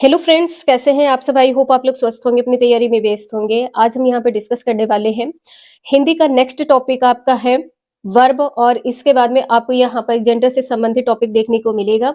Hello friends, कैसे हैं आप सब। आई होप आप लोग स्वस्थ होंगे, अपनी तैयारी में व्यस्त होंगे। आज हम यहाँ पे डिस्कस करने वाले हैं हिंदी का नेक्स्ट टॉपिक आपका है वर्ब, और इसके बाद में आपको यहाँ पर जेंडर से संबंधित टॉपिक देखने को मिलेगा।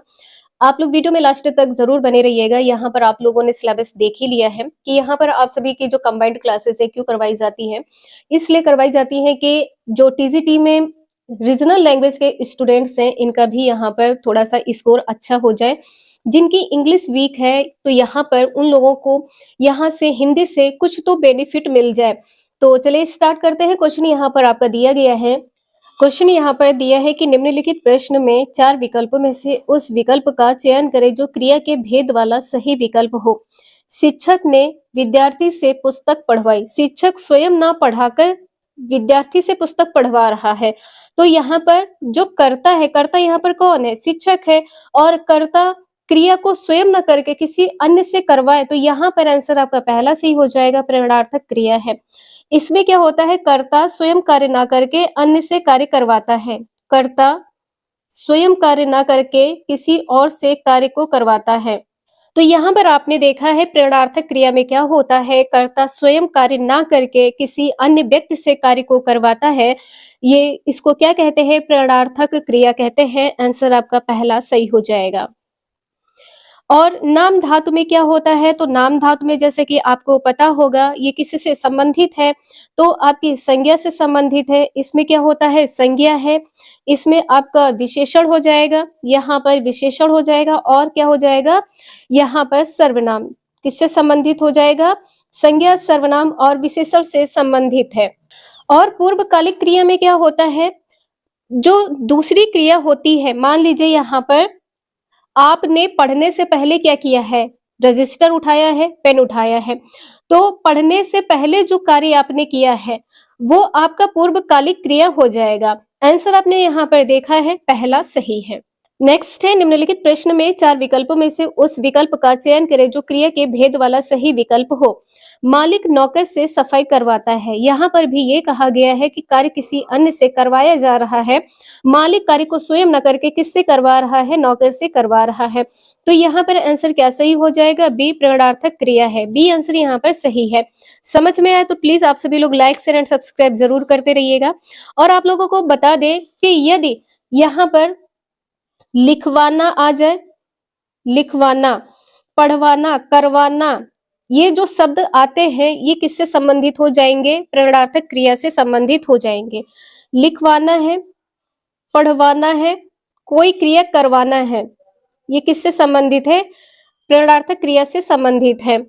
आप लोग वीडियो में लास्ट तक जरूर बने रहिएगा। यहाँ पर आप लोगों ने सिलेबस देख ही लिया है कि यहाँ पर आप सभी की जो कंबाइंड क्लासेस है क्यों करवाई जाती है। इसलिए करवाई जाती है कि जो टीजीटी में रीजनल लैंग्वेज के स्टूडेंट्स हैं, इनका भी यहाँ पर थोड़ा सा स्कोर अच्छा हो जाए। जिनकी इंग्लिश वीक है तो यहाँ पर उन लोगों को यहाँ से हिंदी से कुछ तो बेनिफिट मिल जाए। तो चलिए स्टार्ट करते हैं। क्वेश्चन यहाँ पर आपका दिया गया है। क्वेश्चन यहाँ पर दिया है कि निम्नलिखित प्रश्न में 4 विकल्पों में से उस विकल्प का चयन करें जो क्रिया के भेद वाला सही विकल्प हो। शिक्षक ने विद्यार्थी से पुस्तक पढ़वाई। शिक्षक स्वयं ना पढ़ाकर विद्यार्थी से पुस्तक पढ़वा रहा है। तो यहाँ पर जो कर्ता है, कर्ता यहाँ पर कौन है? शिक्षक है। और कर्ता क्रिया को स्वयं न करके किसी अन्य से करवाए, तो यहाँ पर आंसर आपका पहला सही हो जाएगा। प्रेरणार्थक क्रिया है। इसमें क्या होता है? कर्ता स्वयं कार्य ना करके अन्य से कार्य करवाता है। कर्ता स्वयं कार्य ना करके किसी और से कार्य को करवाता है। तो यहाँ पर आपने देखा है प्रेरणार्थक क्रिया में क्या होता है, कर्ता स्वयं कार्य ना करके किसी अन्य व्यक्ति से कार्य को करवाता है। ये इसको क्या कहते हैं? प्रेरणार्थक क्रिया कहते हैं। आंसर आपका पहला सही हो जाएगा। और नाम धातु में क्या होता है? तो नाम धातु में जैसे कि आपको पता होगा ये किससे संबंधित है, तो आपकी संज्ञा से संबंधित है। इसमें क्या होता है? संज्ञा है। इसमें आपका विशेषण हो जाएगा, यहाँ पर विशेषण हो जाएगा। और क्या हो जाएगा? यहाँ पर सर्वनाम। किससे संबंधित हो जाएगा? संज्ञा, सर्वनाम और विशेषण से संबंधित है। और पूर्वकालिक क्रिया में क्या होता है? जो दूसरी क्रिया होती है, मान लीजिए यहाँ पर आपने पढ़ने से पहले क्या किया है? रजिस्टर उठाया है, पेन उठाया है। तो पढ़ने से पहले जो कार्य आपने किया है वो आपका पूर्वकालिक क्रिया हो जाएगा। आंसर आपने यहाँ पर देखा है, पहला सही है। नेक्स्ट है, निम्नलिखित प्रश्न में 4 विकल्पों में से उस विकल्प का चयन करें जो क्रिया के भेद वाला सही विकल्प हो। मालिक नौकर से सफाई करवाता है। यहाँ पर भी ये कहा गया है कि कार्य किसी अन्य से करवाया जा रहा है। मालिक कार्य को स्वयं न करके किससे करवा रहा है? नौकर से करवा रहा है। तो यहाँ पर आंसर क्या सही हो जाएगा? बी प्रेरणार्थक क्रिया है। बी आंसर यहाँ पर सही है। समझ में आया तो प्लीज आप सभी लोग लाइक शेयर एंड सब्सक्राइब जरूर करते रहिएगा। और आप लोगों को बता दें कि यदि यहाँ पर लिखवाना आ जाए, लिखवाना, पढ़वाना, करवाना, ये जो शब्द आते हैं ये किससे संबंधित हो जाएंगे? प्रेरणार्थक क्रिया से संबंधित हो जाएंगे। लिखवाना है, पढ़वाना है, कोई क्रिया करवाना है, ये किससे संबंधित है? प्रेरणार्थक क्रिया से संबंधित है।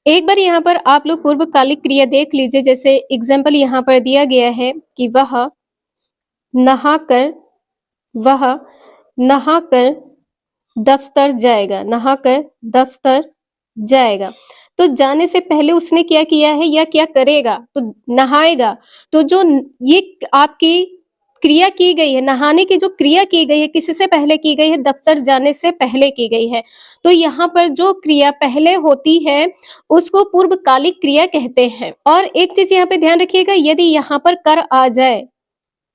एक बार यहाँ पर आप लोग पूर्वकालिक क्रिया देख लीजिए। जैसे एग्जाम्पल यहाँ पर दिया गया है कि वह नहाकर, वह नहाकर दफ्तर जाएगा। नहाकर दफ्तर जाएगा। तो जाने से पहले उसने क्या किया है या क्या करेगा? तो नहाएगा। तो जो ये आपकी क्रिया की गई है, नहाने की जो क्रिया की गई है किससे पहले की गई है? दफ्तर जाने से पहले की गई है। तो यहाँ पर जो क्रिया पहले होती है उसको पूर्वकालिक क्रिया कहते हैं। और एक चीज यहाँ पे ध्यान रखिएगा, यदि यहाँ पर कर आ जाए,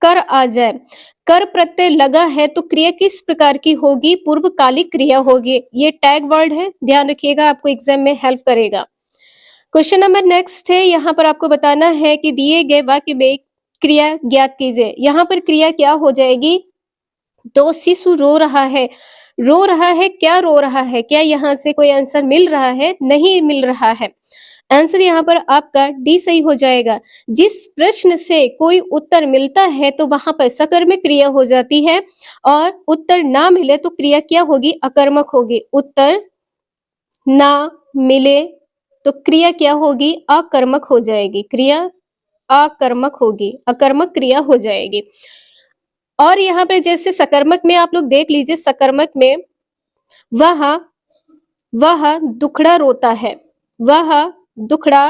कर आ जाए, कर प्रत्यय लगा है तो क्रिया किस प्रकार की होगी? पूर्वकालिक क्रिया होगी। ये टैग वर्ड है, ध्यान रखिएगा, आपको एग्जाम में हेल्प करेगा। क्वेश्चन नंबर नेक्स्ट है। यहाँ पर आपको बताना है कि दिए गए वाक्य में क्रिया ज्ञात कीजिए। यहाँ पर क्रिया क्या हो जाएगी? तो शिशु रो रहा है। रो रहा है, क्या रो रहा है? क्या यहाँ से कोई आंसर मिल रहा है? नहीं मिल रहा है। आंसर यहाँ पर आपका डी सही हो जाएगा। जिस प्रश्न से कोई उत्तर मिलता है तो वहां पर सकर्मक क्रिया हो जाती है, और उत्तर ना मिले तो क्रिया क्या होगी? अकर्मक होगी। उत्तर ना मिले तो क्रिया क्या होगी? अकर्मक हो जाएगी। क्रिया अकर्मक होगी, अकर्मक क्रिया हो जाएगी। और यहाँ पर जैसे सकर्मक में आप लोग देख लीजिए, सकर्मक में वह दुखड़ा रोता है, वह दुखड़ा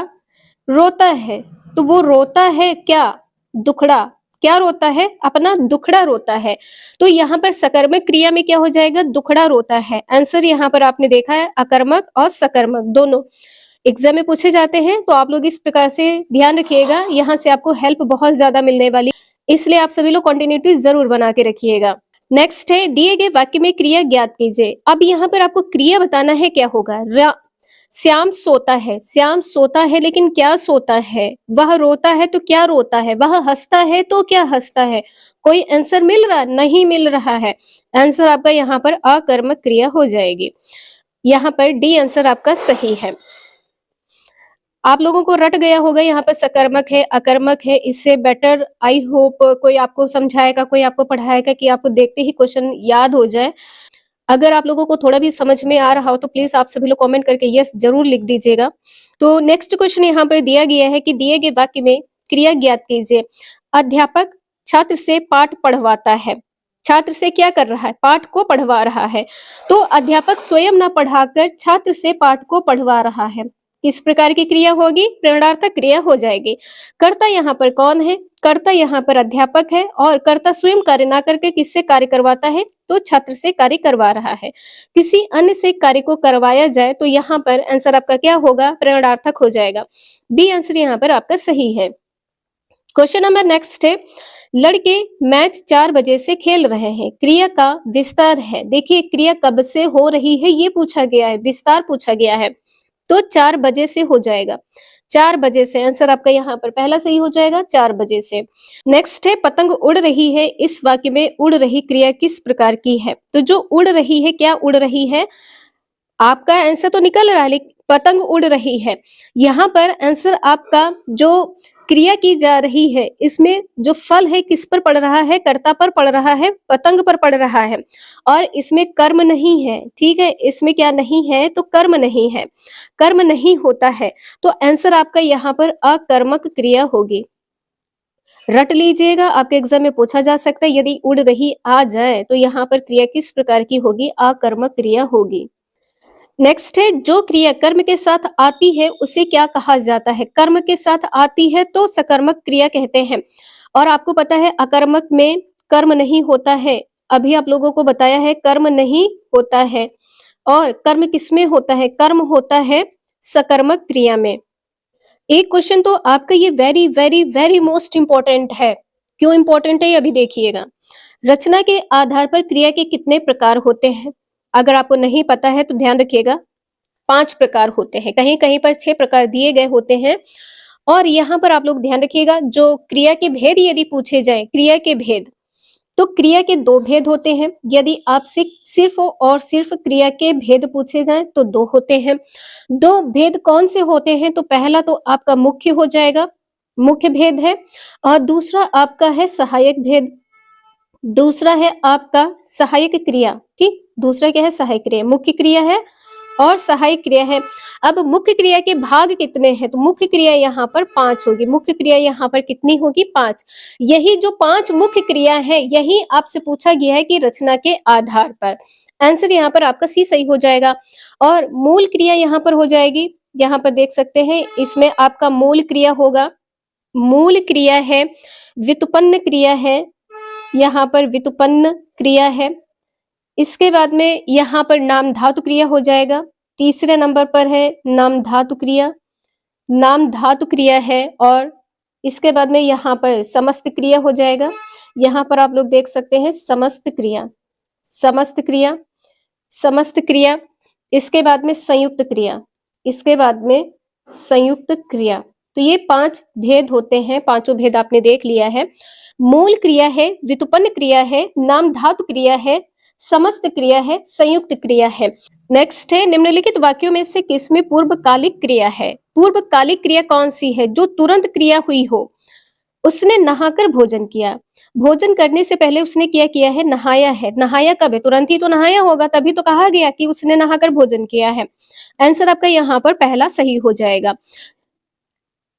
रोता है। तो वो रोता है क्या? दुखड़ा। क्या रोता है? अपना दुखड़ा रोता है। तो यहाँ पर सकर्मक क्रिया में क्या हो जाएगा? दुखड़ा रोता है। आंसर यहाँ पर आपने देखा है, अकर्मक और सकर्मक दोनों एग्जाम में पूछे जाते हैं। तो आप लोग इस प्रकार से ध्यान रखिएगा, यहाँ से आपको हेल्प बहुत ज्यादा मिलने वाली, इसलिए आप सभी लोग कंटिन्यूटी जरूर बना के रखिएगा। नेक्स्ट है, दिए गए वाक्य में क्रिया ज्ञात कीजिए। अब यहाँ पर आपको क्रिया बताना है, क्या होगा? श्याम सोता है, श्याम सोता है लेकिन क्या सोता है? वह रोता है तो क्या रोता है? वह हंसता है तो क्या हंसता है? कोई आंसर मिल रहा? नहीं मिल रहा है। आंसर आपका यहाँ पर अकर्मक क्रिया हो जाएगी। यहाँ पर डी आंसर आपका सही है। आप लोगों को रट गया होगा यहाँ पर सकर्मक है, अकर्मक है। इससे बेटर आई होप कोई आपको समझाएगा, कोई आपको पढ़ाएगा कि आपको देखते ही क्वेश्चन याद हो जाए। अगर आप लोगों को थोड़ा भी समझ में आ रहा हो तो प्लीज आप सभी लोग कमेंट करके यस जरूर लिख दीजिएगा। तो नेक्स्ट क्वेश्चन यहाँ पर दिया गया है कि दिए गए वाक्य में क्रिया ज्ञात कीजिए। अध्यापक छात्र से पाठ पढ़वाता है। छात्र से क्या कर रहा है? पाठ को पढ़वा रहा है। तो अध्यापक स्वयं न पढ़ाकर छात्र से पाठ को पढ़वा रहा है। किस प्रकार की क्रिया होगी? प्रेरणार्थक क्रिया हो जाएगी। कर्ता यहाँ पर कौन है? कर्ता यहाँ पर अध्यापक है और कर्ता स्वयं कार्य ना करके किससे कार्य करवाता है? तो छात्र से कार्य करवा रहा है। किसी अन्य से कार्य को करवाया जाए तो यहाँ पर आंसर आपका क्या होगा? प्रेरणार्थक हो जाएगा। बी आंसर यहाँ पर आपका सही है। क्वेश्चन नंबर नेक्स्ट है, लड़के मैच 4 बजे से खेल रहे हैं। क्रिया का विस्तार है। देखिए क्रिया कब से हो रही है ये पूछा गया है, विस्तार पूछा गया है, तो 4 बजे से हो जाएगा। 4 बजे से आंसर आपका यहाँ पर पहला सही हो जाएगा, 4 बजे से। नेक्स्ट है, पतंग उड़ रही है। इस वाक्य में उड़ रही क्रिया किस प्रकार की है? तो जो उड़ रही है, क्या उड़ रही है? आपका आंसर तो निकल रहा है लेकिन पतंग उड़ रही है। यहाँ पर आंसर आपका जो क्रिया की जा रही है, इसमें जो फल है किस पर पड़ रहा है? कर्ता पर पड़ रहा है, पतंग पर पड़ रहा है। और इसमें कर्म नहीं है, ठीक है, इसमें क्या नहीं है? तो कर्म नहीं है, कर्म नहीं होता है। तो आंसर आपका यहाँ पर अकर्मक क्रिया होगी। रट लीजिएगा, आपके एग्जाम में पूछा जा सकता है। यदि उड़ रही आ जाए तो यहाँ पर क्रिया किस प्रकार की होगी? अकर्मक क्रिया होगी। नेक्स्ट है, जो क्रिया कर्म के साथ आती है उसे क्या कहा जाता है? कर्म के साथ आती है तो सकर्मक क्रिया कहते हैं। और आपको पता है अकर्मक में कर्म नहीं होता है। अभी आप लोगों को बताया है कर्म नहीं होता है। और कर्म किसमें होता है? कर्म होता है सकर्मक क्रिया में। एक क्वेश्चन तो आपका ये very very very most important है। क्यों इंपॉर्टेंट है ये अभी देखिएगा। रचना के आधार पर क्रिया के कितने प्रकार होते हैं? अगर आपको नहीं पता है तो ध्यान रखिएगा, 5 प्रकार होते हैं। कहीं कहीं पर 6 प्रकार दिए गए होते हैं। और यहाँ पर आप लोग ध्यान रखिएगा, जो क्रिया के भेद यदि पूछे जाए, क्रिया के भेद, तो क्रिया के 2 भेद होते हैं। यदि आपसे सिर्फ और सिर्फ क्रिया के भेद पूछे जाएं तो 2 होते हैं। 2 भेद कौन से होते हैं? तो पहला तो आपका मुख्य हो जाएगा, मुख्य भेद है। और दूसरा आपका है सहायक भेद। दूसरा है आपका सहायक क्रिया, ठीक। दूसरा क्या है? सहायक क्रिया। मुख्य क्रिया है और सहायक क्रिया है। अब मुख्य क्रिया के भाग कितने हैं? तो मुख्य क्रिया यहाँ पर 5 होगी। मुख्य क्रिया यहाँ पर कितनी होगी? 5। यही जो 5 मुख्य क्रिया है, यही आपसे पूछा गया है कि रचना के आधार पर। आंसर यहाँ पर आपका सी सही हो जाएगा। और मूल क्रिया यहाँ पर हो जाएगी। यहाँ पर देख सकते हैं, इसमें आपका मूल क्रिया होगा। मूल क्रिया है, व्युत्पन्न क्रिया है, यहाँ पर व्युत्पन्न क्रिया है। इसके बाद में यहाँ पर नाम धातु क्रिया हो जाएगा। तीसरे नंबर पर है नाम धातु क्रिया, नाम धातु क्रिया है। और इसके बाद में यहाँ पर समस्त क्रिया हो जाएगा। यहाँ पर आप लोग देख सकते हैं समस्त क्रिया, समस्त क्रिया, समस्त क्रिया। इसके बाद में संयुक्त क्रिया, इसके बाद में संयुक्त क्रिया। तो ये 5 भेद होते हैं। पांचों भेद आपने देख लिया है। मूल क्रिया है, व्युत्पन्न क्रिया है, नाम धातु क्रिया है, समस्त क्रिया है, संयुक्त क्रिया है। नेक्स्ट है, निम्नलिखित वाक्यों में से किसमें पूर्वकालिक क्रिया है? पूर्वकालिक क्रिया कौन सी है? जो तुरंत क्रिया हुई हो। उसने नहाकर भोजन किया। भोजन करने से पहले उसने क्या किया है? नहाया है। नहाया कब है? तुरंत ही तो नहाया होगा, तभी तो कहा गया कि उसने नहाकर भोजन किया है। आंसर आपका यहाँ पर पहला सही हो जाएगा।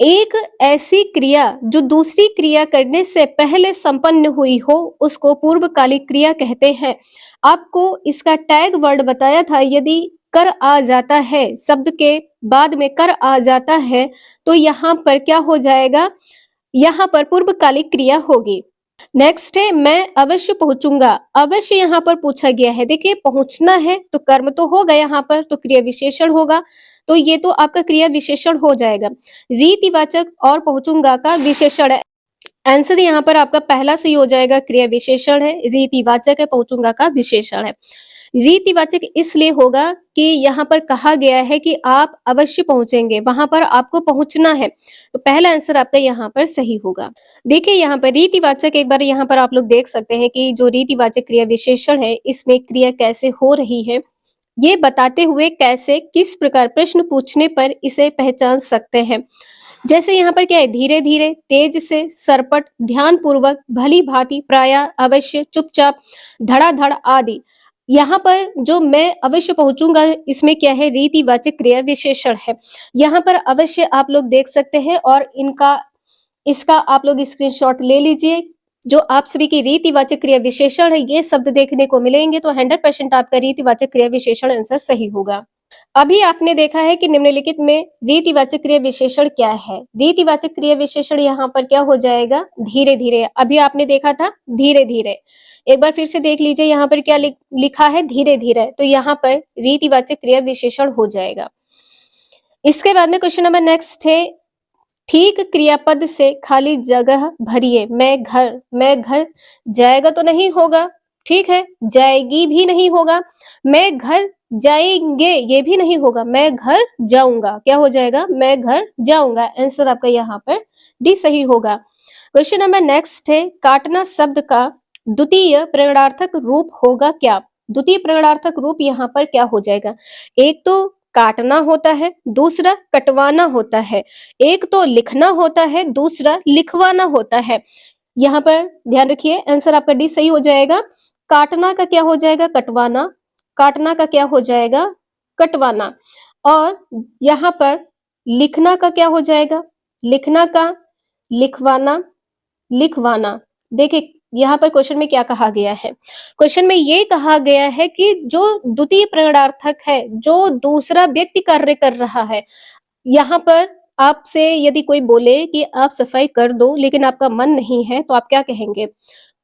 एक ऐसी क्रिया जो दूसरी क्रिया करने से पहले संपन्न हुई हो उसको पूर्वकालिक क्रिया कहते हैं। आपको इसका टैग वर्ड बताया था, यदि कर आ जाता है, शब्द के बाद में कर आ जाता है तो यहाँ पर क्या हो जाएगा? यहाँ पर पूर्वकालिक क्रिया होगी। नेक्स्ट है, मैं अवश्य पहुंचूंगा। अवश्य यहाँ पर पूछा गया है। देखिए पहुंचना है तो कर्म तो होगा, यहाँ पर तो क्रिया विशेषण होगा, तो ये तो आपका क्रिया विशेषण हो जाएगा। रीतिवाचक और पहुंचूंगा का विशेषण आंसर यहाँ पर आपका पहला सही हो जाएगा, क्रिया विशेषण है, रीतिवाचक है, पहुंचूंगा का विशेषण है। रीतिवाचक इसलिए होगा कि यहाँ पर कहा गया है कि आप अवश्य पहुंचेंगे, वहां पर आपको पहुंचना है, तो पहला आंसर आपका यहाँ पर सही होगा। देखिए यहाँ पर रीतिवाचक, एक बार यहाँ पर आप लोग देख सकते हैं कि जो रीतिवाचक क्रिया विशेषण है, इसमें क्रिया कैसे हो रही है, ये बताते हुए कैसे किस प्रकार प्रश्न पूछने पर इसे पहचान सकते हैं। जैसे यहाँ पर क्या है, धीरे धीरे, तेज से, सरपट, ध्यान पूर्वक, भली भांति, प्रायः, अवश्य, चुपचाप, धड़ाधड़ आदि। यहाँ पर जो मैं अवश्य पहुंचूंगा, इसमें क्या है, रीतिवाचक क्रिया विशेषण है। यहाँ पर अवश्य आप लोग देख सकते हैं और इसका आप लोग स्क्रीनशॉट ले लीजिए। जो आप सभी की रीतिवाचक क्रिया विशेषण है, ये शब्द देखने को मिलेंगे तो 100% आपका रीतिवाचक क्रिया विशेषण आंसर सही होगा। अभी आपने देखा है कि निम्नलिखित में रीतिवाचक क्रिया विशेषण क्या है। रीतिवाचक क्रिया विशेषण यहाँ पर क्या हो जाएगा, धीरे धीरे। अभी आपने देखा था धीरे धीरे, एक बार फिर से देख लीजिए यहाँ पर क्या लिखा है, धीरे धीरे, तो यहाँ पर रीतिवाचक क्रिया विशेषण हो जाएगा। इसके बाद में क्वेश्चन नंबर नेक्स्ट है, ठीक क्रियापद से खाली जगह भरिए। मैं घर जाएगा तो नहीं होगा, ठीक है, जाएगी भी नहीं होगा, मैं घर जाएंगे ये भी नहीं होगा, मैं घर जाऊंगा, क्या हो जाएगा, मैं घर जाऊंगा। आंसर आपका यहाँ पर डी सही होगा। क्वेश्चन नंबर नेक्स्ट है, काटना शब्द का द्वितीय प्रगणार्थक रूप होगा क्या। द्वितीय प्रगणार्थक रूप यहाँ पर क्या हो जाएगा, एक तो काटना होता है, दूसरा कटवाना होता है, एक तो लिखना होता है, दूसरा लिखवाना होता है। यहाँ पर ध्यान रखिए, आंसर आपका डी सही हो जाएगा। काटना का क्या हो जाएगा, कटवाना, काटना का क्या हो जाएगा, कटवाना, और यहाँ पर लिखना का क्या हो जाएगा, लिखना का लिखवाना, लिखवाना। देखिए यहाँ पर क्वेश्चन में क्या कहा गया है, क्वेश्चन में ये कहा गया है कि जो द्वितीय प्रगणार्थक है, जो दूसरा व्यक्ति कार्य कर रहा है, यहाँ पर आपसे यदि कोई बोले कि आप सफाई कर दो लेकिन आपका मन नहीं है, तो आप क्या कहेंगे,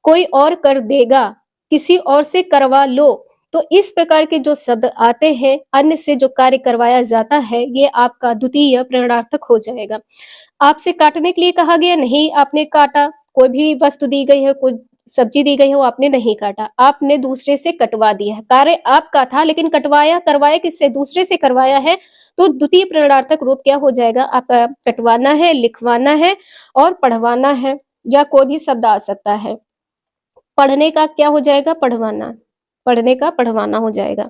कोई और कर देगा, किसी और से करवा लो। तो इस प्रकार के जो शब्द आते हैं, अन्य से जो कार्य करवाया जाता है, ये आपका द्वितीय प्रगणार्थक हो जाएगा। आपसे काटने के लिए कहा गया, नहीं आपने काटा, कोई भी वस्तु दी गई है, कोई सब्जी दी गई है, वो आपने नहीं काटा, आपने दूसरे से कटवा दिया है। कार्य आपका था लेकिन कटवाया, करवाया किससे, दूसरे से करवाया है, तो द्वितीय प्रगणार्थक रूप क्या हो जाएगा आपका, कटवाना है, लिखवाना है और पढ़वाना है, या कोई भी शब्द आ सकता है। पढ़ने का क्या हो जाएगा, पढ़वाना, पढ़ने का पढ़वाना हो जाएगा।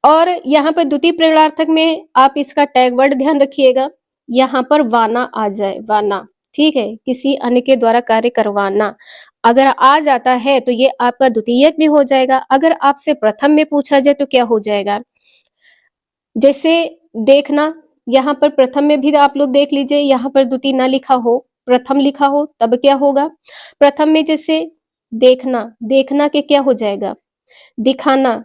और यहाँ पर द्वितीय प्रगणार्थक में आप इसका टैग वर्ड ध्यान रखिएगा, यहाँ पर वाना आ जाए, वाना, ठीक है, किसी अन्य के द्वारा कार्य करवाना अगर आ जाता है तो ये आपका द्वितीयक भी हो जाएगा। अगर आपसे प्रथम में पूछा जाए तो क्या हो जाएगा, जैसे देखना, यहाँ पर प्रथम में भी आप लोग देख लीजिए, यहाँ पर द्वितीय ना लिखा हो, प्रथम लिखा हो, तब क्या होगा, प्रथम में जैसे देखना, देखना के क्या हो जाएगा, दिखाना,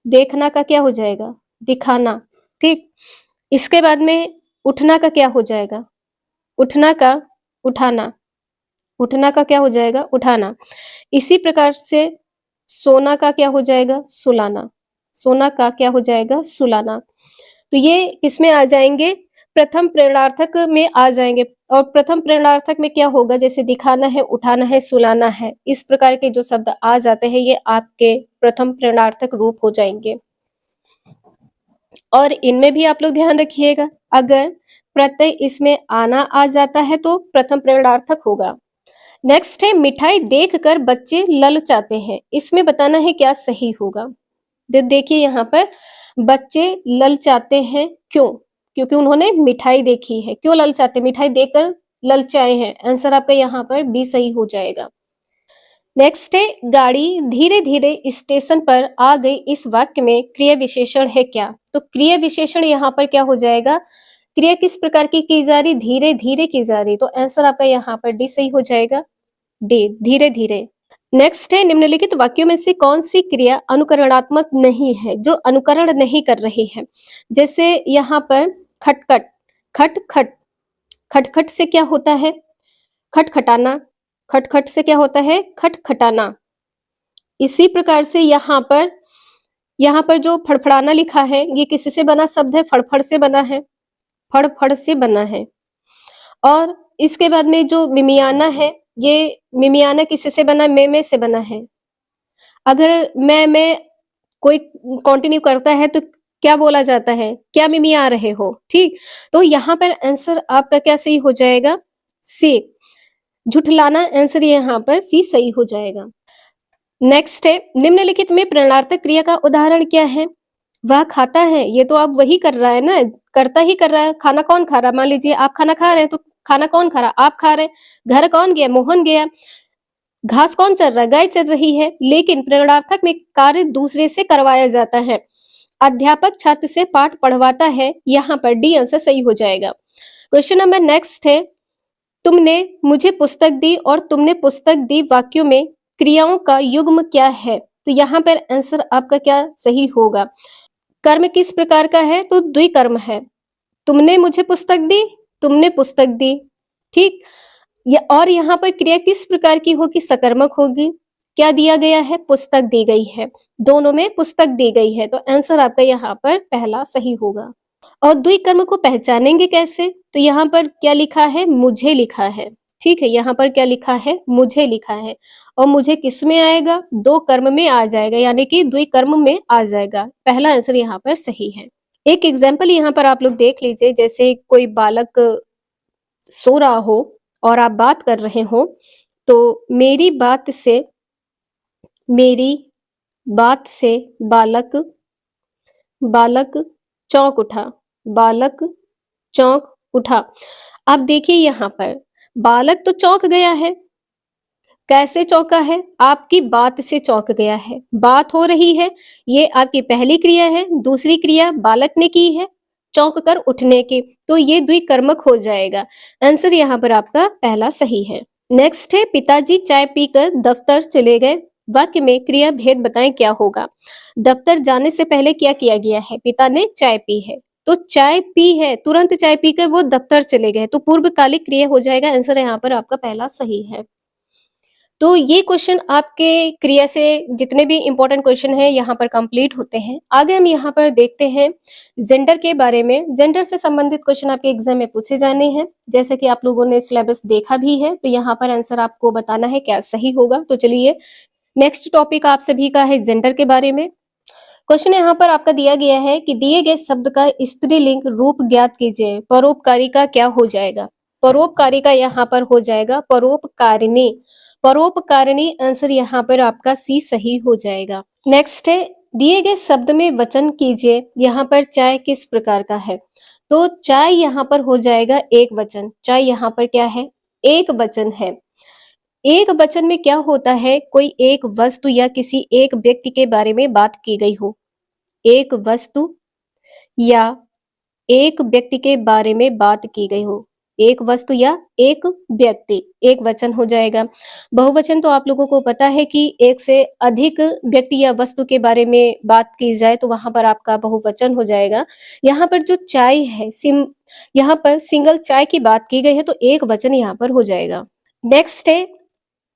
देखना का क्या हो जाएगा, दिखाना, ठीक। इसके बाद में उठना का क्या हो जाएगा, उठना का उठाना, उठना का क्या हो जाएगा, उठाना। इसी प्रकार से सोना का क्या हो जाएगा, सुलाना, सोना का क्या हो जाएगा, सुलाना। तो ये किसमें आ जाएंगे, प्रथम प्रेरणार्थक में आ जाएंगे। और प्रथम प्रेरणार्थक में क्या होगा, जैसे दिखाना है, उठाना है, सुलाना है, इस प्रकार के जो शब्द आ जाते हैं, ये आपके प्रथम प्रेरणार्थक रूप हो जाएंगे। और इनमें भी आप लोग ध्यान रखिएगा, अगर प्रत्यय इसमें आना आ जाता है तो प्रथम प्रेरणार्थक होगा। नेक्स्ट है, मिठाई देखकर बच्चे ललचाते हैं, इसमें बताना है क्या सही होगा। देखिए यहाँ पर बच्चे ललचाते हैं, क्यों, क्योंकि उन्होंने मिठाई देखी है। क्यों ललचाते, मिठाई देखकर ललचाए हैं, आंसर आपका यहाँ पर बी सही हो जाएगा। नेक्स्ट है, गाड़ी धीरे धीरे स्टेशन पर आ गई, इस वाक्य में क्रिया विशेषण है क्या। तो क्रिया विशेषण यहाँ पर क्या हो जाएगा, क्रिया किस प्रकार की जा रही, धीरे धीरे की जा रही, तो आंसर आपका यहाँ पर डी सही हो जाएगा, डी, धीरे धीरे। नेक्स्ट है, निम्नलिखित वाक्यों में से कौन सी क्रिया अनुकरणात्मक नहीं है, जो अनुकरण नहीं कर रही है। जैसे यहाँ पर खटखट, खटखट, खटखट से क्या होता है, खटखटाना, खटखट से क्या होता है, खटखटाना। इसी प्रकार से यहाँ पर जो फड़फड़ाना लिखा है, ये किससे बना शब्द है, फड़फड़ से बना है, फड़फड़ से बना है। और इसके बाद में जो मिमियाना है, ये मिमियाना किससे बना है? में से बना है। अगर मैं कोई कंटिन्यू करता है तो क्या बोला जाता है? क्या मिमिया रहे हो? ठीक? तो यहाँ पर आंसर आपका क्या सही हो जाएगा? सी। झुठलाना आंसर यहाँ पर सी सही हो जाएगा। नेक्स्ट है, निम्नलिखित में प्रेरणार्थक क्रिया का उदाहरण क्या है? वह खाता है, ये तो अब वही कर रहा है ना, करता ही कर रहा है। खाना कौन खा रहा है? मान लीजिए आप खाना खा रहे हैं तो खाना कौन खा रहा है? आप खा रहे हैं। घर कौन गया? मोहन गया। घास कौन चर रहा है? गाय चर रही है। लेकिन प्रेरणार्थक में कार्य दूसरे से करवाया जाता है। अध्यापक छात्र से पाठ पढ़वाता है। यहाँ पर डी आंसर सही हो जाएगा। क्वेश्चन नंबर नेक्स्ट है, तुमने मुझे पुस्तक दी और तुमने पुस्तक दी वाक्यों में क्रियाओं का युग्म क्या है? तो यहाँ पर आंसर आपका क्या सही होगा? कर्म किस प्रकार का है? तो द्विकर्म है। तुमने मुझे पुस्तक दी, तुमने पुस्तक दी। ठीक? और यहाँ पर क्रिया किस प्रकार की होगी? सकर्मक होगी। क्या दिया गया है? पुस्तक दी गई है। दोनों में पुस्तक दी गई है, तो आंसर आपका यहाँ पर पहला सही होगा। और द्विकर्म को पहचानेंगे कैसे? तो यहाँ पर क्या लिखा है? मुझे लिखा है। ठीक है, यहाँ पर क्या लिखा है? मुझे लिखा है। और मुझे किस में आएगा? दो कर्म में आ जाएगा, यानी कि द्विकर्म में आ जाएगा। पहला आंसर यहाँ पर सही है। एक एग्जाम्पल यहाँ पर आप लोग देख लीजिए, जैसे कोई बालक सो रहा हो और आप बात कर रहे हो, तो मेरी बात से बालक चौंक उठा। बालक चौंक उठा। अब देखिए यहाँ पर बालक तो चौंक गया है। कैसे चौंका है? आपकी बात से चौंक गया है। बात हो रही है, ये आपकी पहली क्रिया है। दूसरी क्रिया बालक ने की है, चौंक कर उठने की, तो ये द्विकर्मक हो जाएगा। आंसर यहाँ पर आपका पहला सही है। नेक्स्ट है, पिताजी चाय पीकर दफ्तर चले गए। वाक्य में क्रिया भेद बताएं क्या होगा? दफ्तर जाने से पहले क्या किया गया है? पिता ने चाय पी है, तो चाय पी है, तुरंत चाय पीकर वो दफ्तर चले गए, तो पूर्वकालिक क्रिया हो जाएगा। आंसर यहाँ पर आपका पहला सही है। तो ये क्वेश्चन आपके क्रिया से जितने भी इंपॉर्टेंट क्वेश्चन हैं यहाँ पर कंप्लीट होते हैं। आगे हम यहाँ पर देखते हैं जेंडर के बारे में। जेंडर से संबंधित क्वेश्चन आपके एग्जाम में पूछे जाने हैं। जैसे कि आप लोगों ने सिलेबस देखा भी है, तो यहाँ पर आंसर आपको बताना है क्या सही होगा। तो चलिए, नेक्स्ट टॉपिक आप सभी का है जेंडर के बारे में। क्वेश्चन यहाँ पर आपका दिया गया है कि दिए गए शब्द का स्त्रीलिंग रूप ज्ञात कीजिए। परोपकारी का क्या हो जाएगा? परोपकारी का यहाँ पर हो जाएगा परोपकारिणी। परोपकारिणी आंसर यहाँ पर आपका सी सही हो जाएगा। नेक्स्ट है, दिए गए शब्द में वचन कीजिए। यहाँ पर चाय किस प्रकार का है? तो चाय यहाँ पर हो जाएगा एक वचन। चाय यहाँ पर क्या है? एक वचन है। एक वचन में क्या होता है? कोई एक वस्तु या किसी एक व्यक्ति के बारे में बात की गई हो। एक वस्तु या एक व्यक्ति के बारे में बात की गई हो। एक वस्तु या एक व्यक्ति, एक वचन हो जाएगा। बहुवचन तो आप लोगों को पता है कि एक से अधिक व्यक्ति या वस्तु के बारे में बात की जाए तो वहां पर आपका बहुवचन हो जाएगा। यहाँ पर जो चाय है, यहाँ पर सिंगल चाय की बात की गई है, तो एक वचन यहाँ पर हो जाएगा। नेक्स्ट है,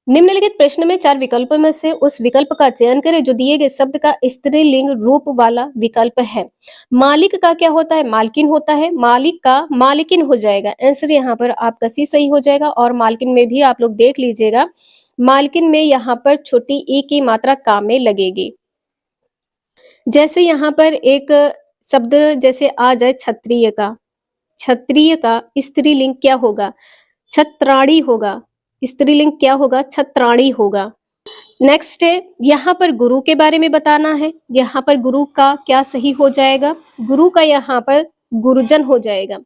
निम्नलिखित प्रश्न में 4 विकल्पों में से उस विकल्प का चयन करें जो दिए गए शब्द का स्त्रीलिंग रूप वाला विकल्प है। मालिक का क्या होता है? मालकिन होता है। मालिक का मालिकिन हो जाएगा। आंसर यहाँ पर आपका सी सही हो जाएगा। और मालकिन में भी आप लोग देख लीजिएगा, मालकिन में यहाँ पर छोटी ई की मात्रा का में लगेगी। जैसे यहाँ पर एक शब्द जैसे आ जाए क्षत्रिय का, क्षत्रिय का स्त्रीलिंग क्या होगा? छत्राणी होगा। स्त्रीलिंग क्या होगा? छत्राणी होगा। नेक्स्ट है, यहाँ पर गुरु के बारे में बताना है। यहाँ पर गुरु का क्या सही हो जाएगा? गुरु का यहाँ पर गुरुजन हो जाएगा।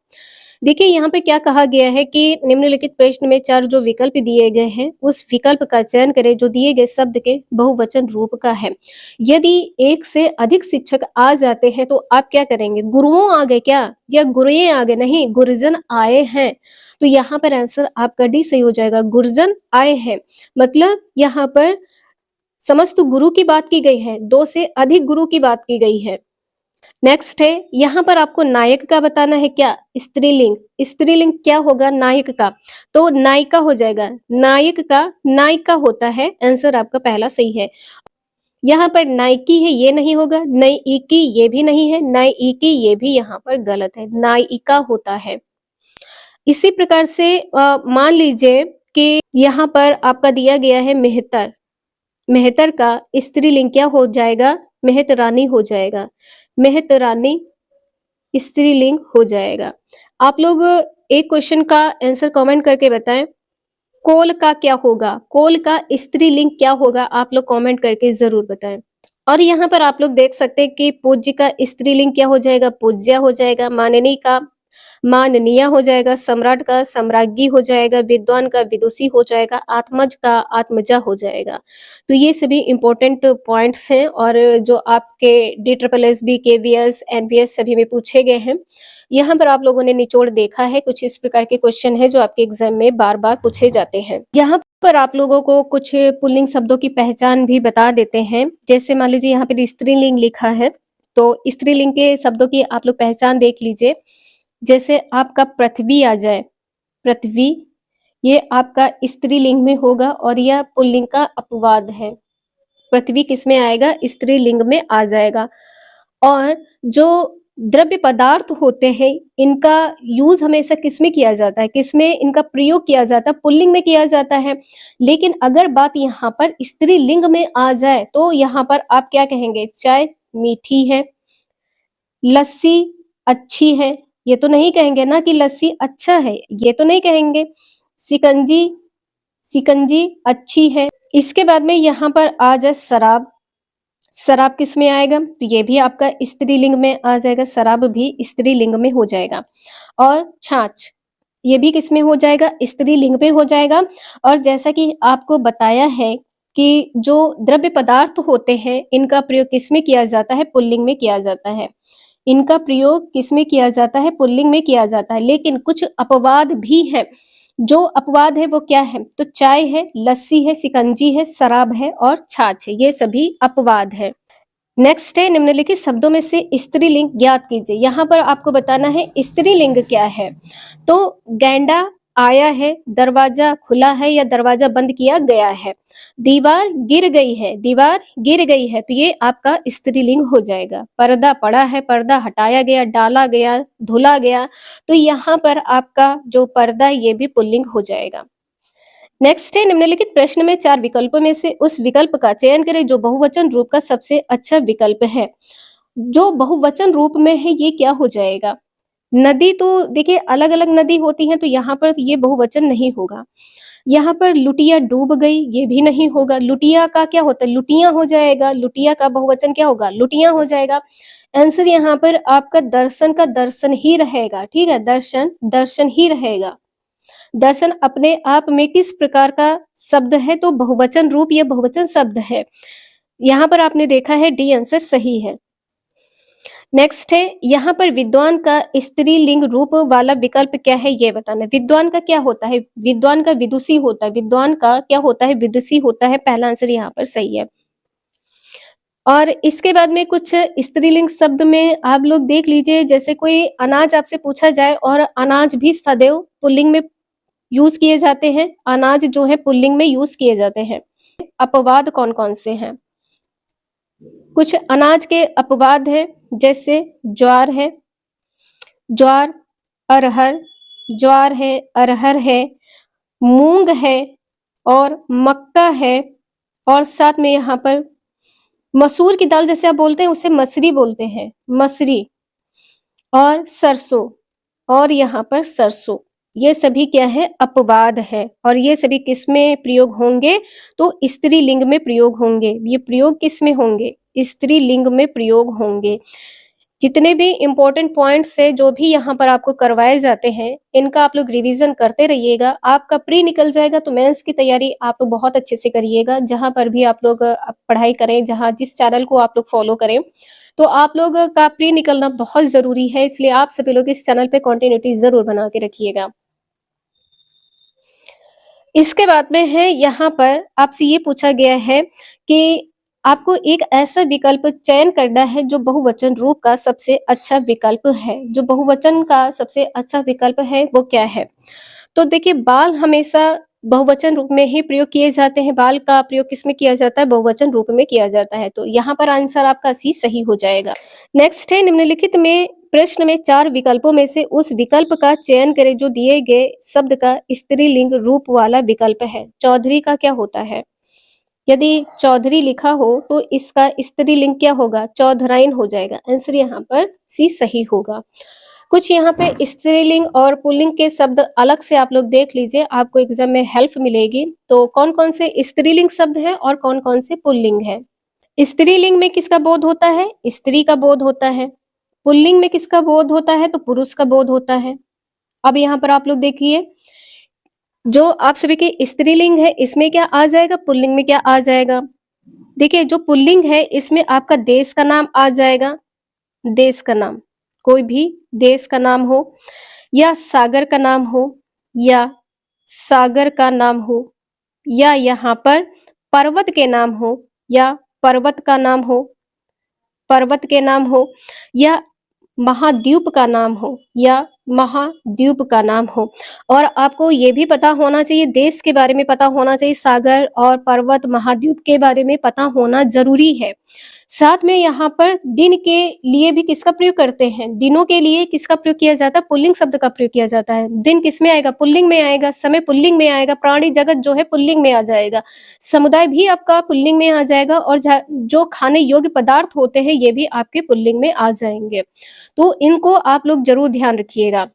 देखिए यहाँ पे क्या कहा गया है कि निम्नलिखित प्रश्न में 4 जो विकल्प दिए गए हैं उस विकल्प का चयन करें जो दिए गए शब्द के बहुवचन रूप का है। यदि एक से अधिक शिक्षक आ जाते हैं तो आप क्या करेंगे? गुरुओं आ गए क्या, या गुरुए आ गए? नहीं, गुरुजन आए हैं। तो यहाँ पर आंसर आपका डी सही हो जाएगा। गुरुजन आए हैं, मतलब यहाँ पर समस्त गुरु की बात की गई है, 2 से अधिक गुरु की बात की गई है। नेक्स्ट है, यहाँ पर आपको नायक का बताना है। क्या? स्त्रीलिंग। स्त्रीलिंग क्या होगा? नायक का, तो नायिका हो जाएगा। नायक का नायिका होता है। आंसर आपका पहला सही है। यहाँ पर नायकी है, ये नहीं होगा। नायिकी ये भी नहीं है। नायिकी ये भी यहाँ पर गलत है, नायिका होता है। इसी प्रकार से मान लीजिए कि यहाँ पर आपका दिया गया है मेहतर। मेहतर का स्त्रीलिंग क्या हो जाएगा? मेहतरानी हो जाएगा। मेहतरानी स्त्रीलिंग हो जाएगा। आप लोग एक क्वेश्चन का आंसर कमेंट करके बताएं। कोल का क्या होगा? कोल का स्त्रीलिंग क्या होगा? आप लोग कमेंट करके जरूर बताएं। और यहाँ पर आप लोग देख सकते हैं कि पूज्य का स्त्रीलिंग क्या हो जाएगा? पूज्या हो जाएगा। माननीय का माननीय हो जाएगा। सम्राट का सम्राज्ञी हो जाएगा। विद्वान का विदुषी हो जाएगा। आत्मज का आत्मजा हो जाएगा। तो ये सभी इंपॉर्टेंट पॉइंट्स हैं और जो आपके DSSS KVS NPS सभी में पूछे गए हैं। यहाँ पर आप लोगों ने निचोड़ देखा है। कुछ इस प्रकार के क्वेश्चन है जो आपके एग्जाम में बार बार पूछे जाते हैं। यहाँ पर आप लोगों को कुछ पुल्लिंग शब्दों की पहचान भी बता देते हैं। जैसे मान लीजिए यहाँ पे स्त्रीलिंग लिखा है, तो स्त्रीलिंग के शब्दों की आप लोग पहचान देख लीजिए। जैसे आपका पृथ्वी आ जाए, पृथ्वी, ये आपका स्त्रीलिंग में होगा और यह पुल्लिंग का अपवाद है। पृथ्वी किस में आएगा? स्त्रीलिंग में आ जाएगा। और जो द्रव्य पदार्थ होते हैं, इनका यूज हमेशा किस में किया जाता है? किस में इनका प्रयोग किया जाता है? पुल्लिंग में किया जाता है। लेकिन अगर बात यहाँ पर स्त्रीलिंग में आ जाए तो यहाँ पर आप क्या कहेंगे? चाय मीठी है, लस्सी अच्छी है, ये तो नहीं कहेंगे ना कि लस्सी अच्छा है, ये तो नहीं कहेंगे। सिकंजी, सिकंजी अच्छी है। इसके बाद में यहाँ पर आ जाए शराब, शराब किस में आएगा? तो ये भी आपका स्त्रीलिंग में आ जाएगा। शराब भी स्त्रीलिंग में हो जाएगा। और छाछ, ये भी किस में हो जाएगा? स्त्रीलिंग में हो जाएगा। और जैसा कि आपको बताया है कि जो द्रव्य पदार्थ होते हैं, इनका प्रयोग किस में किया जाता है? पुल्लिंग में किया जाता है। इनका प्रयोग किस में किया जाता है? पुल्लिंग में किया जाता है। लेकिन कुछ अपवाद भी है। जो अपवाद है वो क्या है? तो चाय है, लस्सी है, सिकंजी है, शराब है और छाछ है, ये सभी अपवाद है। नेक्स्ट है, निम्नलिखित शब्दों में से स्त्रीलिंग ज्ञात कीजिए। यहाँ पर आपको बताना है स्त्रीलिंग क्या है। तो गैंडा आया है, दरवाजा खुला है या दरवाजा बंद किया गया है। दीवार गिर गई है, दीवार गिर गई है, तो ये आपका स्त्रीलिंग हो जाएगा। पर्दा पड़ा है, पर्दा हटाया गया, डाला गया, धुला गया, तो यहाँ पर आपका जो पर्दा ये भी पुल्लिंग हो जाएगा। नेक्स्ट है, निम्नलिखित प्रश्न में 4 विकल्पों में से उस विकल्प का चयन करें जो बहुवचन रूप का सबसे अच्छा विकल्प है। जो बहुवचन रूप में है ये क्या हो जाएगा? नदी, तो देखिए अलग अलग नदी होती है, तो यहाँ पर ये बहुवचन नहीं होगा। यहाँ पर लुटिया डूब गई, ये भी नहीं होगा। लुटिया का क्या होता है? लुटिया हो जाएगा। लुटिया का बहुवचन क्या होगा? लुटिया हो जाएगा। आंसर यहाँ पर आपका दर्शन का दर्शन ही रहेगा। ठीक है, दर्शन दर्शन ही रहेगा। दर्शन अपने आप में किस प्रकार का शब्द है? तो बहुवचन रूप या बहुवचन शब्द है। यहाँ पर आपने देखा है डी आंसर सही है। नेक्स्ट है, यहाँ पर विद्वान का स्त्रीलिंग रूप वाला विकल्प क्या है ये बताना। विद्वान का क्या होता है? विद्वान का विदुषी होता है। विद्वान का क्या होता है? विदुषी होता है। पहला आंसर यहाँ पर सही है। और इसके बाद में कुछ स्त्रीलिंग शब्द में आप लोग देख लीजिए। जैसे कोई अनाज आपसे पूछा जाए, और अनाज भी सदैव पुल्लिंग में यूज किए जाते हैं। अनाज जो है पुल्लिंग में यूज किए जाते हैं। अपवाद कौन कौन से हैं? कुछ अनाज के अपवाद है, जैसे ज्वार है, ज्वार, अरहर, ज्वार है, अरहर है, मूंग है और मक्का है। और साथ में यहाँ पर मसूर की दाल जैसे आप बोलते हैं उसे मसरी बोलते हैं, मसरी। और सरसों, और यहाँ पर सरसों, ये सभी क्या है? अपवाद है। और ये सभी किस में प्रयोग होंगे? तो स्त्रीलिंग में प्रयोग होंगे। ये प्रयोग किस में होंगे? स्त्रीलिंग में प्रयोग होंगे। जितने भी इंपॉर्टेंट पॉइंट्स है जो भी यहाँ पर आपको करवाए जाते हैं, इनका आप लोग रिवीजन करते रहिएगा। आपका प्री निकल जाएगा तो मेंस की तैयारी आप लोग बहुत अच्छे से करिएगा। जहां पर भी आप लोग पढ़ाई करें, जहां जिस चैनल को आप लोग फॉलो करें, तो आप लोग का प्री निकलना बहुत जरूरी है। इसलिए आप सभी लोग इस चैनल पे कंटिन्यूटी जरूर बना के रखिएगा। इसके बाद में है, यहाँ पर आपसे ये पूछा गया है कि आपको एक ऐसा विकल्प चयन करना है जो बहुवचन रूप का सबसे अच्छा विकल्प है। जो बहुवचन का सबसे अच्छा विकल्प है वो क्या है? तो देखिए, बाल हमेशा बहुवचन रूप में ही प्रयोग किए जाते हैं। बाल का प्रयोग किसमें किया जाता है? बहुवचन रूप में किया जाता है। तो यहाँ पर आंसर आपका सी सही हो जाएगा। नेक्स्ट है, निम्नलिखित में प्रश्न में 4 विकल्पों में से उस विकल्प का चयन करें जो दिए गए शब्द का स्त्रीलिंग रूप वाला विकल्प है। चौधरी का क्या होता है? यदि चौधरी लिखा हो तो इसका स्त्रीलिंग क्या होगा? चौधराइन हो जाएगा। आंसर यहाँ पर सी सही होगा। कुछ यहाँ पे स्त्रीलिंग और पुल्लिंग के शब्द अलग से आप लोग देख लीजिए, आपको एग्जाम में हेल्प मिलेगी। तो कौन कौन से स्त्रीलिंग शब्द है और कौन कौन से पुल्लिंग है? स्त्रीलिंग में किसका बोध होता है? स्त्री का बोध होता है। पुल्लिंग में किसका बोध होता है? तो पुरुष का बोध होता है। अब यहाँ पर आप लोग देखिए, जो आप सभी के स्त्रीलिंग है इसमें क्या आ जाएगा, पुल्लिंग में क्या आ जाएगा? देखिए, जो पुल्लिंग है इसमें आपका देश का नाम आ जाएगा। देश का नाम, कोई भी देश का नाम हो, या सागर का नाम हो, या सागर का नाम हो, या यहाँ पर पर्वत के नाम हो, या पर्वत का नाम हो, पर्वत के नाम हो, या महाद्वीप का नाम हो, या महाद्वीप का नाम हो। और आपको ये भी पता होना चाहिए, देश के बारे में पता होना चाहिए, सागर और पर्वत महाद्वीप के बारे में पता होना जरूरी है। साथ में यहाँ पर दिन के लिए भी किसका प्रयोग करते हैं? दिनों के लिए किसका प्रयोग किया जाता है? पुल्लिंग शब्द का प्रयोग किया जाता है। दिन किसमें आएगा? पुल्लिंग में आएगा। समय पुल्लिंग में आएगा। प्राणी जगत जो है पुल्लिंग में आ जाएगा। समुदाय भी आपका पुल्लिंग में आ जाएगा, और जो खाने योग्य पदार्थ होते हैं ये भी आपके पुल्लिंग में आ जाएंगे। तो इनको आप लोग जरूर ध्यान रखिएगा।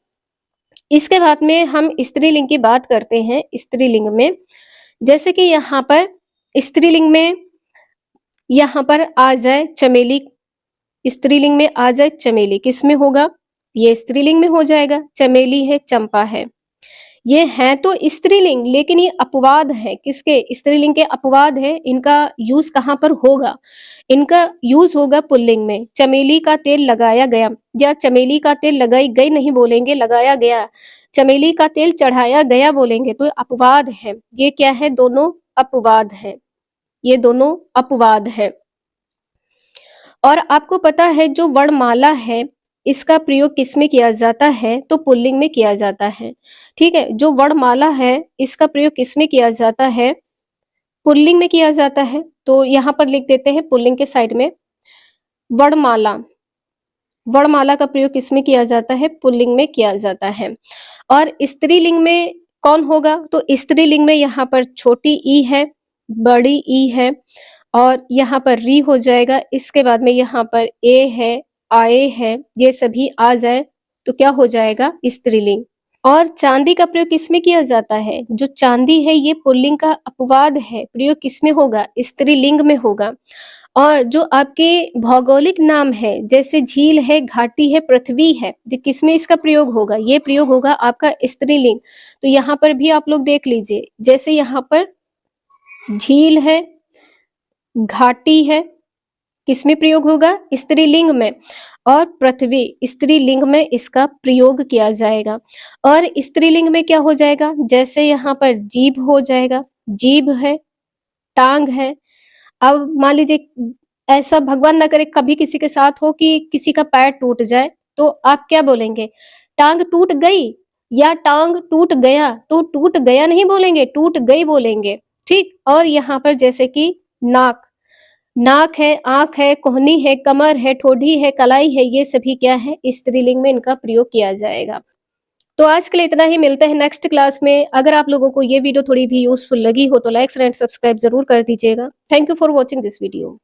इसके बाद में हम स्त्रीलिंग की बात करते हैं। स्त्रीलिंग में जैसे कि यहाँ पर स्त्रीलिंग में यहाँ पर आ जाए चमेली, स्त्रीलिंग में आ जाए चमेली, किसमें होगा? ये स्त्रीलिंग में हो जाएगा। चमेली है, चंपा है, ये हैं तो स्त्रीलिंग, लेकिन ये अपवाद है। किसके? स्त्रीलिंग के अपवाद है। इनका यूज कहाँ पर होगा? इनका यूज होगा पुल्लिंग में। चमेली का तेल लगाया गया, या चमेली का तेल लगाई गई नहीं बोलेंगे, लगाया गया। चमेली का तेल चढ़ाया गया बोलेंगे, तो अपवाद है। ये क्या है? दोनों अपवाद है। ये दोनों अपवाद है। और आपको पता है जो वर्णमाला है इसका प्रयोग किसमें किया जाता है? तो पुल्लिंग में किया जाता है। ठीक है, जो वर्णमाला है इसका प्रयोग किसमें किया जाता है? पुल्लिंग में किया जाता है। तो यहाँ पर लिख देते हैं पुल्लिंग के साइड में, वर्णमाला। वर्णमाला का प्रयोग किसमें किया जाता है? पुल्लिंग में किया जाता है। और स्त्रीलिंग में कौन होगा? तो स्त्रीलिंग में यहाँ पर छोटी ई है, बड़ी ई है, और यहाँ पर री हो जाएगा। इसके बाद में यहाँ पर ए है, आए है, ये सभी आ जाए तो क्या हो जाएगा? स्त्रीलिंग। और चांदी का प्रयोग किसमें किया जाता है? जो चांदी है ये पुल्लिंग का अपवाद है। प्रयोग किसमें होगा? स्त्रीलिंग में होगा। और जो आपके भौगोलिक नाम है, जैसे झील है, घाटी है, पृथ्वी है, ये किसमें इसका प्रयोग होगा? ये प्रयोग होगा आपका स्त्रीलिंग। तो यहाँ पर भी आप लोग देख लीजिए, जैसे यहाँ पर झील है, घाटी है, किसमें प्रयोग होगा? स्त्रीलिंग में। और पृथ्वी स्त्रीलिंग में इसका प्रयोग किया जाएगा। और स्त्रीलिंग में क्या हो जाएगा? जैसे यहाँ पर जीभ हो जाएगा, जीभ है, टांग है। अब मान लीजिए ऐसा भगवान ना करे कभी किसी के साथ हो कि किसी का पैर टूट जाए, तो आप क्या बोलेंगे? टांग टूट गई या टांग टूट गया? तो टूट गया नहीं बोलेंगे, टूट गई बोलेंगे। ठीक। और यहाँ पर जैसे कि नाक, नाक है, आंख है, कोहनी है, कमर है, ठोडी है, कलाई है, ये सभी क्या है? स्त्रीलिंग में इनका प्रयोग किया जाएगा। तो आज के लिए इतना ही, मिलते हैं नेक्स्ट क्लास में। अगर आप लोगों को ये वीडियो थोड़ी भी यूजफुल लगी हो तो लाइक एंड सब्सक्राइब जरूर कर दीजिएगा। Thank you for watching this video.